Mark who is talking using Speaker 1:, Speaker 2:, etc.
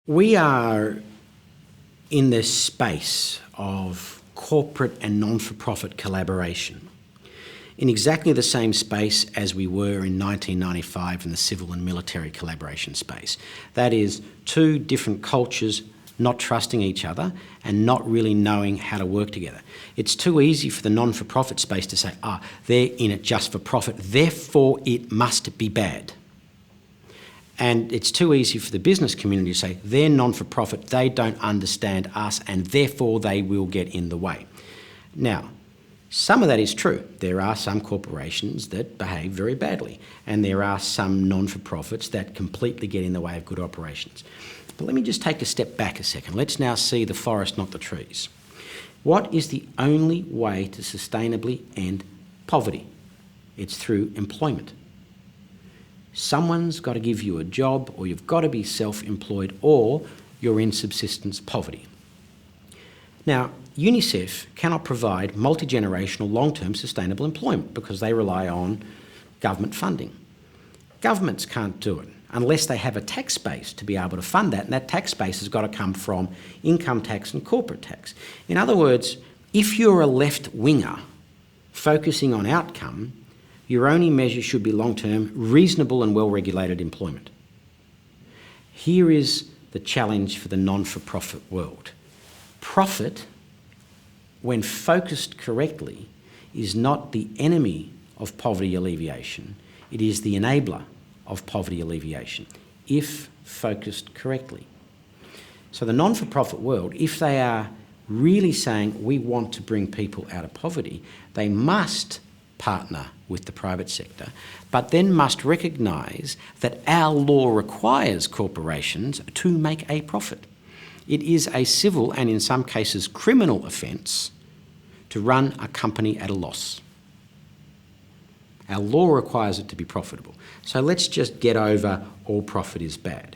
Speaker 1: We are in this space of corporate and non-for-profit collaboration in exactly the same space as we were in 1995 in the civil and military collaboration space. That is, two different cultures not trusting each other and not really knowing how to work together. It's too easy for the non-for-profit space to say, they're in it just for profit, therefore it must be bad. And it's too easy for the business community to say, they're non-for-profit, they don't understand us, and therefore they will get in the way. Now, some of that is true. There are some corporations that behave very badly, and there are some non-for-profits that completely get in the way of good operations. But let me just take a step back a second. Let's now see the forest, not the trees. What is the only way to sustainably end poverty? It's through employment. Someone's got to give you a job, or you've got to be self-employed, or you're in subsistence poverty. Now, UNICEF cannot provide multi-generational long-term sustainable employment because they rely on government funding. Governments can't do it unless they have a tax base to be able to fund that, and that tax base has got to come from income tax and corporate tax. In other words, if you're a left-winger focusing on outcome, your only measure should be long-term, reasonable and well-regulated employment. Here is the challenge for the non-for-profit world. Profit, when focused correctly, is not the enemy of poverty alleviation. It is the enabler of poverty alleviation, if focused correctly. So the non-for-profit world, if they are really saying we want to bring people out of poverty, they must partner with the private sector, but then must recognise that our law requires corporations to make a profit. It is a civil and in some cases criminal offence to run a company at a loss. Our law requires it to be profitable. So let's just get over all profit is bad.